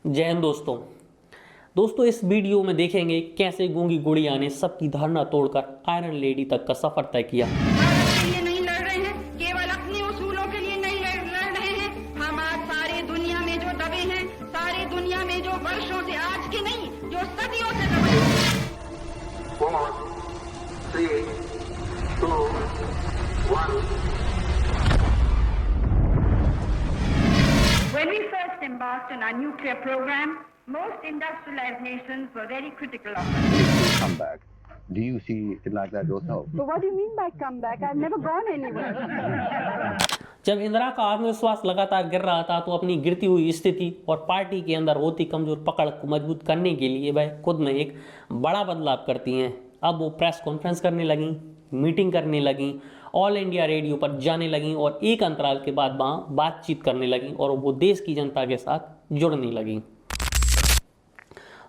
जय हिंद दोस्तों इस वीडियो में देखेंगे कैसे गूंगी गुड़िया ने सबकी धारणा तोड़कर आयरन लेडी तक का सफर तय किया। भारत के लिए नहीं लड़ रहे हैं, केवल अपने उसूलों के लिए नहीं लड़ रहे हैं। हम आज सारे दुनिया में जो दबे हैं, सारे दुनिया में जो वर्षों से, आज के नहीं, जो सदियों से दबे हैं। 4, 3, 2, 1 When we first embarked on our nuclear program, most industrialized nations were very critical of us. Comeback. Do you see it like that yourself? So what do you mean by comeback? I've never gone anywhere. जब इंदिरा का आत्मविश्वास लगातार गिर रहा था तो अपनी गिरती हुई स्थिति और पार्टी के अंदर होती कमजोर पकड़ को मजबूत करने के लिए वह खुद में एक बड़ा बदलाव करती हैं। अब वो प्रेस कॉन्फ्रेंस करने लगीं, मीटिंग करने लगीं, ऑल इंडिया रेडियो पर जाने लगीं और एक अंतराल के बाद वहाँ बातचीत करने लगीं और वो देश की जनता के साथ जुड़ने लगीं।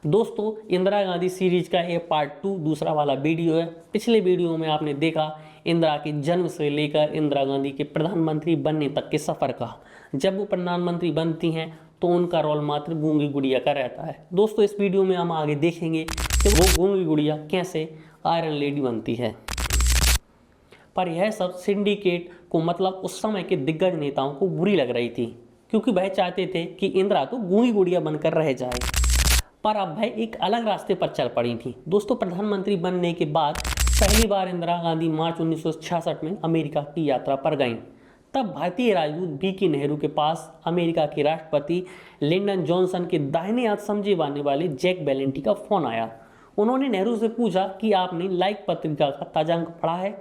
दोस्तों इंदिरा गांधी सीरीज का ये पार्ट 2 दूसरा वाला वीडियो है। पिछले वीडियो में आपने देखा इंदिरा के जन्म से लेकर इंदिरा गांधी के प्रधानमंत्री बनने तक के सफ़र का। जब वो प्रधानमंत्री बनती हैं तो उनका रोल मात्र गूंगी गुड़िया का रहता है। दोस्तों इस वीडियो में हम आगे देखेंगे कि वो गूंगी गुड़िया कैसे आयरन लेडी बनती है। पर यह सब सिंडिकेट को मतलब उस समय के दिग्गज नेताओं को बुरी लग रही थी, क्योंकि वह चाहते थे कि इंदिरा तो गूंगी गुड़िया बनकर रह जाए। पर अब वह एक अलग रास्ते पर चल पड़ी थी। दोस्तों प्रधानमंत्री बनने के बाद पहली बार इंदिरा गांधी मार्च 1966 में अमेरिका की यात्रा पर गईं। तब भारतीय राजदूत बी.के. नेहरू के पास अमेरिका के राष्ट्रपति लिंडन जॉनसन के दाहिने हाथ समझे जाने वाले जैक बेलेंटी का फ़ोन आया। उन्होंने नेहरू से पूछा कि आपने लाइक पत्रिका का ताजा अंक पढ़ा है,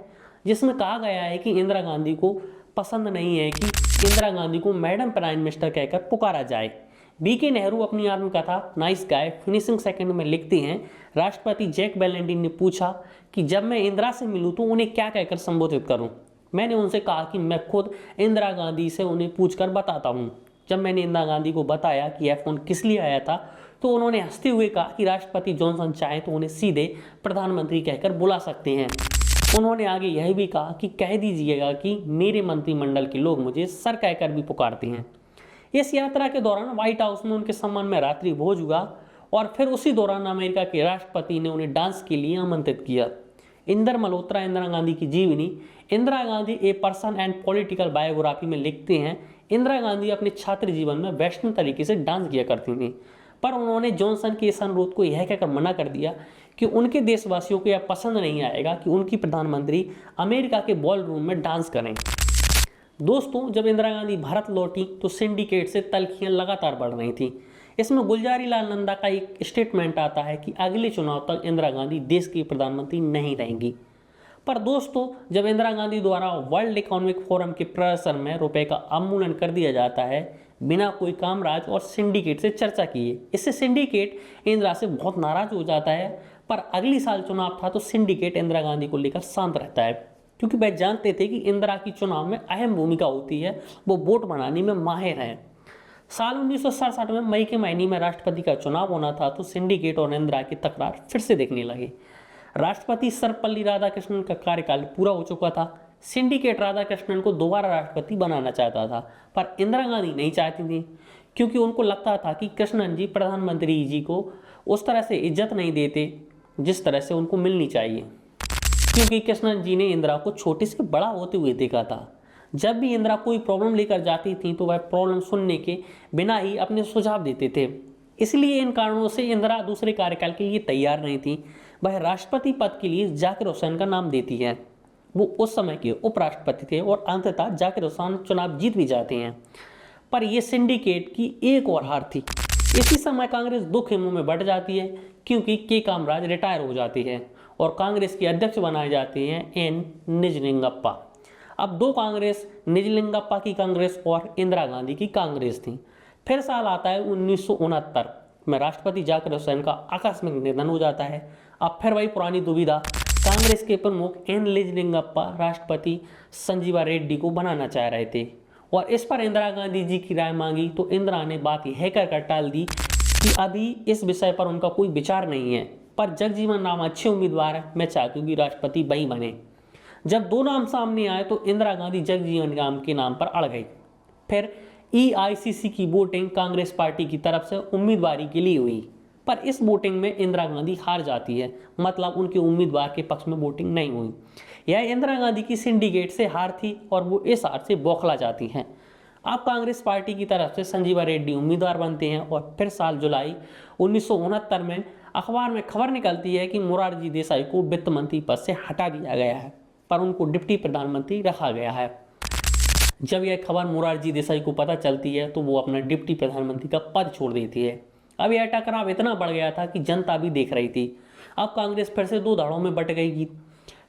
जिसमें कहा गया है कि इंदिरा गांधी को पसंद नहीं है कि इंदिरा गांधी को मैडम प्राइम मिनिस्टर कहकर पुकारा जाए। बी.के. नेहरू अपनी आत्मकथा नाइस गाय फिनिशिंग सेकंड में लिखते हैं, राष्ट्रपति जैक बेलेंटी ने पूछा कि जब मैं इंदिरा से मिलूं तो उन्हें क्या कहकर संबोधित करूं। मैंने उनसे कहा कि मैं खुद इंदिरा गांधी से उन्हें पूछकर बताता हूं। जब मैंने इंदिरा गांधी को बताया कि यह फ़ोन किस लिए आया था तो उन्होंने हंसते हुए कहा कि राष्ट्रपति जॉनसन चाहे तो उन्हें सीधे प्रधानमंत्री कहकर बुला सकते हैं। उन्होंने आगे यह भी कहा कि कह दीजिएगा कि मेरे मंत्रिमंडल के लोग मुझे सर कहकर भी पुकारते हैं। इस यात्रा के दौरान व्हाइट हाउस में उनके सम्मान में रात्रि भोज हुआ और फिर उसी दौरान अमेरिका के राष्ट्रपति ने उन्हें डांस के लिए आमंत्रित किया। इंदर मल्होत्रा इंदिरा गांधी की जीवनी Indira Gandhi a person and political biography में लिखते हैं, इंदिरा गांधी अपने छात्र जीवन में वैष्णव तरीके से डांस किया करती थी, पर उन्होंने जॉनसन के इस अनुरोध को यह कहकर मना कर दिया कि उनके देशवासियों को यह पसंद नहीं आएगा कि उनकी प्रधानमंत्री अमेरिका के बॉल रूम में डांस करें। दोस्तों जब इंदिरा गांधी भारत लौटी तो सिंडिकेट से तल्खियां लगातार बढ़ रही थी। इसमें गुलजारी लाल नंदा का एक स्टेटमेंट आता है कि अगले चुनाव तक इंदिरा गांधी देश की प्रधानमंत्री नहीं रहेंगी। पर दोस्तों जब इंदिरा गांधी द्वारा वर्ल्ड इकोनॉमिक फोरम के प्रदर्शन में रुपए का अवमूल्यन कर दिया जाता है बिना कोई कामराज और सिंडिकेट से चर्चा किए, इससे सिंडिकेट इंदिरा से बहुत नाराज हो जाता है। पर अगली साल चुनाव था तो सिंडिकेट इंदिरा गांधी को लेकर शांत रहता है, क्योंकि वह जानते थे कि इंदिरा की चुनाव में अहम भूमिका होती है, वो वोट बनाने में माहिर हैं। साल 1967 में मई के महीने में राष्ट्रपति का चुनाव होना था तो सिंडिकेट और इंदिरा की तकरार फिर से देखने लगे। राष्ट्रपति सर्वपल्ली राधाकृष्णन का कार्यकाल पूरा हो चुका था। सिंडिकेट राधाकृष्णन को दोबारा राष्ट्रपति बनाना चाहता था, पर इंदिरा गांधी नहीं चाहती थी, क्योंकि उनको लगता था कि कृष्णन जी प्रधानमंत्री जी को उस तरह से इज्जत नहीं देते जिस तरह से उनको मिलनी चाहिए, क्योंकि कृष्णन जी ने इंदिरा को छोटे से बड़ा होते हुए देखा था। जब भी इंदिरा कोई प्रॉब्लम लेकर जाती थी तो वह प्रॉब्लम सुनने के बिना ही अपने सुझाव देते थे। इसलिए इन कारणों से इंदिरा दूसरे कार्यकाल के लिए तैयार नहीं थी। वह राष्ट्रपति पद के लिए जाकिर हुसैन का नाम देती है। वो उस समय के उपराष्ट्रपति थे और अंततः जाकिर हुसैन चुनाव जीत भी जाते हैं। पर यह सिंडिकेट की एक और हार थी। इसी समय कांग्रेस दो खेमों में बढ़ जाती है, क्योंकि के कामराज रिटायर हो जाती है और कांग्रेस के अध्यक्ष बनाए जाते हैं एन निजलिंगप्पा। अब दो कांग्रेस, निजलिंगप्पा की कांग्रेस और इंदिरा गांधी की कांग्रेस थी। फिर साल आता है 1969 में राष्ट्रपति जाकिर हुसैन का आकस्मिक निधन हो जाता है। अब फिर वही पुरानी दुविधा, कांग्रेस के प्रमुख एन निजलिंगप्पा राष्ट्रपति संजीवा रेड्डी को बनाना चाह रहे थे और इस पर इंदिरा गांधी जी की राय मांगी तो इंदिरा ने बात यह कहकर टाल दी कि अभी इस विषय पर उनका कोई विचार नहीं है, पर जगजीवन राम अच्छे उम्मीदवार है, मैं चाहती हूँ कि राष्ट्रपति वही बने। जब दो नाम सामने आए तो इंदिरा गांधी जगजीवन राम के नाम पर अड़ गई। फिर EICC की वोटिंग कांग्रेस पार्टी की तरफ से उम्मीदवारी के लिए हुई, पर इस वोटिंग में इंदिरा गांधी हार जाती है, मतलब उनके उम्मीदवार के पक्ष में वोटिंग नहीं हुई। यह इंदिरा गांधी की सिंडिकेट से हार थी और वो इस हार से बौखला जाती हैं। अब कांग्रेस पार्टी की तरफ से संजीवा रेड्डी उम्मीदवार बनते हैं और फिर साल जुलाई 1969 में अखबार में खबर निकलती है कि मोरारजी देसाई को वित्त मंत्री पद से हटा दिया गया है, पर उनको डिप्टी प्रधानमंत्री रखा गया है। जब यह खबर मोरारजी देसाई को पता चलती है तो वो अपना डिप्टी प्रधानमंत्री का पद छोड़ देती है। अब यह टकराव इतना बढ़ गया था कि जनता भी देख रही थी। अब कांग्रेस फिर से दो धड़ों में बट गई।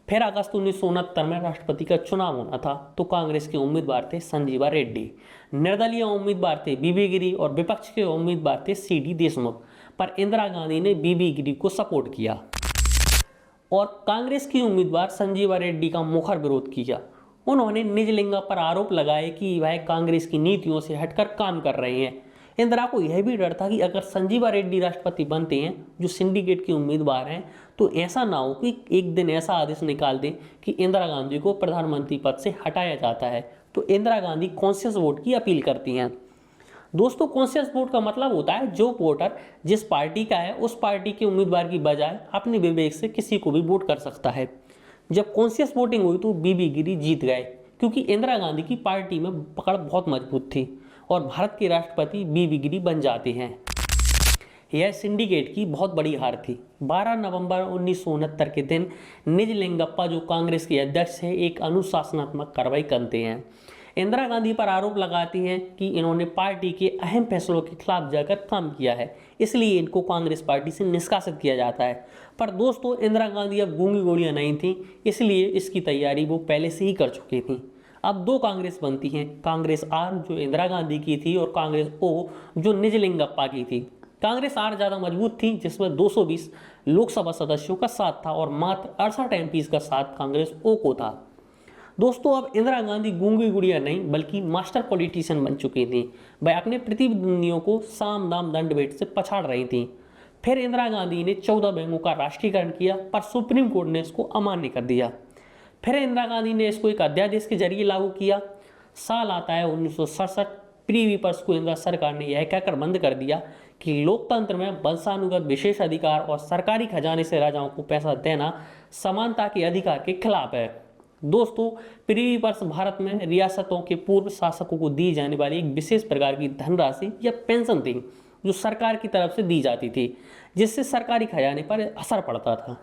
फिर अगस्त 1969 में राष्ट्रपति का चुनाव होना था, तो कांग्रेस के उम्मीदवार थे संजीवा रेड्डी, निर्दलीय उम्मीदवार थे बीबी गिरी और विपक्ष के उम्मीदवार थे CD देशमुख। पर इंदिरा गांधी ने बीबी गिरी को सपोर्ट किया और कांग्रेस की उम्मीदवार संजीवा रेड्डी का मुखर विरोध किया। उन्होंने निजलिंगा पर आरोप लगाए कि वह कांग्रेस की नीतियों से हटकर काम कर रहे हैं। इंदिरा को यह भी डर था कि अगर संजीवा रेड्डी राष्ट्रपति बनते हैं, जो सिंडिकेट के उम्मीदवार हैं, तो ऐसा ना हो कि एक दिन ऐसा आदेश निकाल दें कि इंदिरा गांधी को प्रधानमंत्री पद से हटाया जाता है। तो इंदिरा गांधी कॉन्शियस वोट की अपील करती हैं। दोस्तों, कॉन्शियस वोट का मतलब होता है जो वोटर जिस पार्टी का है उस पार्टी के उम्मीदवार की बजाय अपने विवेक से किसी को भी वोट कर सकता है। जब कॉन्शियस वोटिंग हुई तो बीबी गिरी जीत गए, क्योंकि इंदिरा गांधी की पार्टी में पकड़ बहुत मजबूत थी और भारत के राष्ट्रपति बीबी गिरी बन जाते हैं। यह सिंडिकेट की बहुत बड़ी हार थी। 12 नवंबर 1969 के दिन निजलिंगप्पा, जो कांग्रेस के अध्यक्ष थे, एक अनुशासनात्मक कार्रवाई करते हैं। इंदिरा गांधी पर आरोप लगाती हैं कि इन्होंने पार्टी के अहम फैसलों के खिलाफ जाकर काम किया है, इसलिए इनको कांग्रेस पार्टी से निष्कासित किया जाता है। पर दोस्तों, इंदिरा गांधी अब गूंगी गोलियां नहीं थी, इसलिए इसकी तैयारी वो पहले से ही कर चुकी थी। अब दो कांग्रेस बनती हैं, कांग्रेस आर जो इंदिरा गांधी की थी और कांग्रेस ओ जो निजलिंगप्पा की थी। कांग्रेस आर ज़्यादा मजबूत थी, जिसमें 220 लोकसभा सदस्यों का साथ था और मात्र 68 MPs का साथ कांग्रेस ओ को था। दोस्तों, अब इंदिरा गांधी गूंगी गुड़िया नहीं बल्कि मास्टर पॉलिटिशियन बन चुकी थी। वह अपने प्रतिद्वंदियों को साम दाम दंड भेद से पछाड़ रही थी। फिर इंदिरा गांधी ने 14 बैंकों का राष्ट्रीयकरण किया, पर सुप्रीम कोर्ट ने इसको अमान्य कर दिया। फिर इंदिरा गांधी ने इसको एक अध्यादेश के जरिए लागू किया। साल आता है 1967। प्रीवी पर्स को इंदिरा सरकार ने यह कहकर बंद कर दिया कि लोकतंत्र में वंशानुगत विशेष अधिकार और सरकारी खजाने से राजाओं को पैसा देना समानता के अधिकार के खिलाफ है। दोस्तों, प्रीवी पर्स भारत में रियासतों के पूर्व शासकों को दी जाने वाली एक विशेष प्रकार की धनराशि या पेंशन थी, जो सरकार की तरफ से दी जाती थी, जिससे सरकारी खजाने पर असर पड़ता था।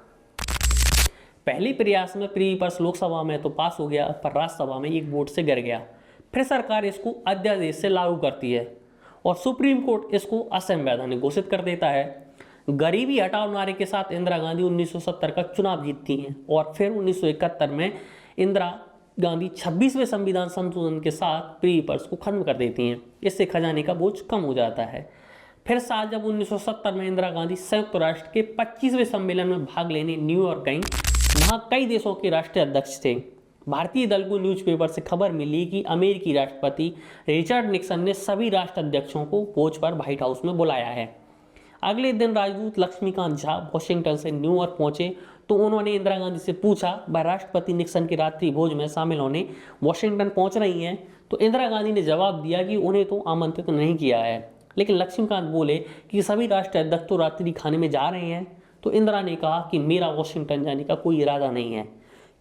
पहले प्रयास में प्रीवी पर्स लोकसभा में तो पास हो गया, पर राज्यसभा में एक वोट से गिर गया। फिर सरकार इसको अध्यादेश से लागू करती है और सुप्रीम कोर्ट इसको असंवैधानिक घोषित कर देता है। गरीबी हटाओ नारे के साथ इंदिरा गांधी 1970 का चुनाव जीतती हैं और फिर 1971 में इंदिरा गांधी 26वें संविधान संशोधन के साथ प्रीवी पर्स को खत्म कर देती हैं। इससे खजाने का बोझ कम हो जाता है। फिर साल जब 1970 में इंदिरा गांधी संयुक्त राष्ट्र के 25वें सम्मेलन में भाग लेने न्यूयॉर्क गईं, वहाँ कई देशों के राष्ट्रीय अध्यक्ष थे। भारतीय दल को न्यूज़पेपर से खबर मिली कि अमेरिकी राष्ट्रपति रिचर्ड निक्सन ने सभी राष्ट्र अध्यक्षों को भोज पर व्हाइट हाउस में बुलाया है। अगले दिन राजदूत लक्ष्मीकांत झा वॉशिंगटन से न्यूयॉर्क पहुंचे तो उन्होंने इंदिरा गांधी से पूछा, वह राष्ट्रपति निक्सन के रात्रि भोज में शामिल होने वॉशिंगटन पहुंच रही हैं? तो इंदिरा गांधी ने जवाब दिया कि उन्हें तो आमंत्रित नहीं किया है। लेकिन लक्ष्मीकांत बोले कि सभी राष्ट्रीय अध्यक्ष तो रात्रि खाने में जा रहे हैं। तो इंदिरा ने कहा कि मेरा वॉशिंगटन जाने का कोई इरादा नहीं है,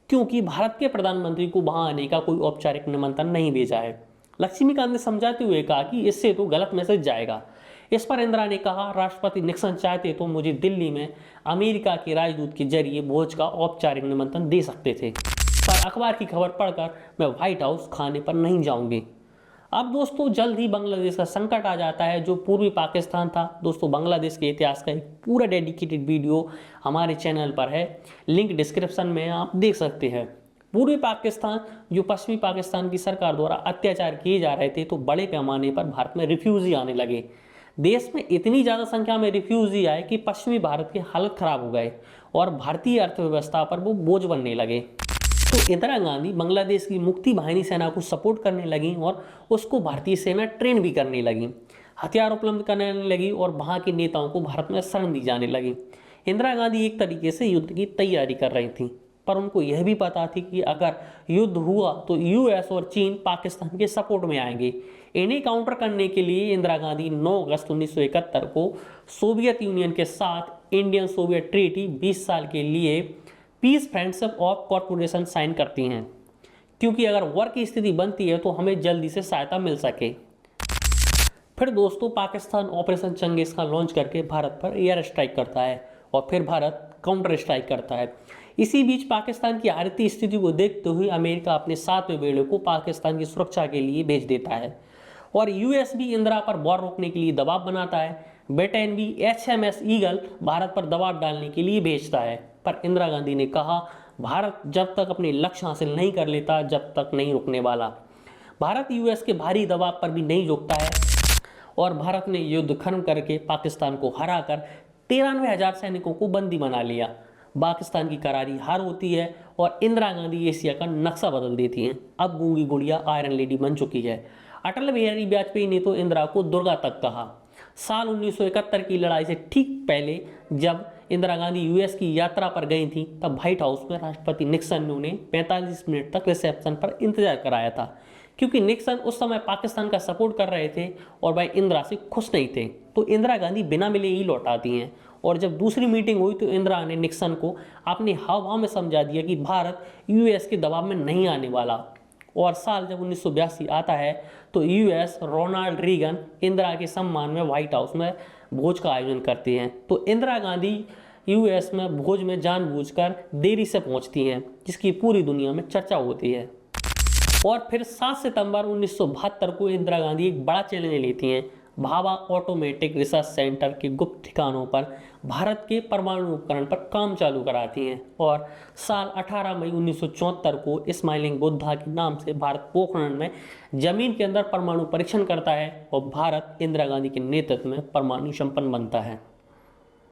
क्योंकि भारत के प्रधानमंत्री को वहां आने का कोई औपचारिक निमंत्रण नहीं भेजा है। लक्ष्मीकांत ने समझाते हुए कहा कि इससे तो गलत मैसेज जाएगा। इस पर इंदिरा ने कहा, राष्ट्रपति निक्सन चाहते तो मुझे दिल्ली में अमेरिका के राजदूत के जरिए भोज का औपचारिक निमंत्रण दे सकते थे, पर अखबार की खबर पढ़कर मैं व्हाइट हाउस खाने पर नहीं जाऊंगी। अब दोस्तों, जल्द ही बांग्लादेश का संकट आ जाता है, जो पूर्वी पाकिस्तान था। दोस्तों, बांग्लादेश के इतिहास का एक पूरा डेडिकेटेड वीडियो हमारे चैनल पर है, लिंक डिस्क्रिप्शन में आप देख सकते हैं। पूर्वी पाकिस्तान जो पश्चिमी पाकिस्तान की सरकार द्वारा अत्याचार किए जा रहे थे, तो बड़े पैमाने पर भारत में रिफ्यूजी आने लगे। देश में इतनी ज़्यादा संख्या में रिफ्यूजी आए कि पश्चिमी भारत की हालत खराब हो गए और भारतीय अर्थव्यवस्था पर वो बोझ बनने लगे। तो इंदिरा गांधी बांग्लादेश की मुक्ति बाहिनी सेना को सपोर्ट करने लगी और उसको भारतीय सेना ट्रेन भी करने लगी, हथियार उपलब्ध करने लगी और वहाँ के नेताओं को भारत में शरण दी जाने लगी। इंदिरा गांधी एक तरीके से युद्ध की तैयारी कर रही थी, पर उनको यह भी पता थी कि अगर युद्ध हुआ तो यूएस और चीन पाकिस्तान के सपोर्ट में आएंगे, इन्हें काउंटर करने के लिए इंदिरा गांधी 9 अगस्त 1971 को सोवियत यूनियन के साथ इंडियन सोवियत ट्रीटी 20 साल के लिए peace friendship of corporation sign करती हैं, क्योंकि अगर वॉर की स्थिति बनती है तो हमें जल्दी से सहायता मिल सके। फिर दोस्तों पाकिस्तान ऑपरेशन चंगेज खान लॉन्च करके भारत पर एयर स्ट्राइक करता है और फिर भारत काउंटर स्ट्राइक करता है। इसी बीच पाकिस्तान की हारती स्थिति को देखते हुए अमेरिका अपने 7वें बेड़े को पाकिस्तान की सुरक्षा के लिए भेज देता है और यूएस भी इंदिरा पर वॉर रोकने के लिए दबाव बनाता है। ब्रिटेन भी HMS ईगल भारत पर दबाव डालने के लिए भेजता है, पर इंदिरा गांधी ने कहा भारत जब तक अपने लक्ष्य हासिल नहीं कर लेता जब तक नहीं रुकने वाला। भारत यूएस के भारी दबाव पर भी नहीं रुकता है और भारत ने युद्ध खत्म करके पाकिस्तान को हराकर 93,000 सैनिकों को बंदी बना लिया। पाकिस्तान की करारी हार होती है और इंदिरा गांधी एशिया का नक्शा बदल देती हैं। अब गूंगी गुड़िया आयरन लेडी बन चुकी है। अटल बिहारी वाजपेयी ने तो इंदिरा को दुर्गा तक कहा। साल 1971 की लड़ाई से ठीक पहले जब इंदिरा गांधी यूएस की यात्रा पर गई थी तब व्हाइट हाउस में राष्ट्रपति निक्सन ने उन्हें 45 मिनट तक रिसेप्शन पर इंतजार कराया था, क्योंकि निक्सन उस समय पाकिस्तान का सपोर्ट कर रहे थे और वह इंदिरा से खुश नहीं थे। तो इंदिरा गांधी बिना मिले ही लौट आती हैं और जब दूसरी मीटिंग हुई तो इंदिरा ने निक्सन को अपने हाव भाव में समझा दिया कि भारत यूएस के दबाव में नहीं आने वाला। और साल जब 1982 आता है तो यूएस रोनाल्ड रीगन इंदिरा के सम्मान में व्हाइट हाउस में भोज का आयोजन करती हैं। तो इंदिरा गांधी यूएस में भोज में जानबूझकर देरी से पहुंचती हैं, जिसकी पूरी दुनिया में चर्चा होती है। और फिर 7 सितंबर 1972 को इंदिरा गांधी एक बड़ा चैलेंज लेती हैं। भाभा ऑटोमेटिक रिसर्च सेंटर के गुप्त ठिकानों पर भारत के परमाणु उपकरण पर काम चालू कराती हैं और साल 18 मई 1974 को स्माइलिंग बुद्धा के नाम से भारत पोखरण में जमीन के अंदर परमाणु परीक्षण करता है और भारत इंदिरा गांधी के नेतृत्व में परमाणु संपन्न बनता है।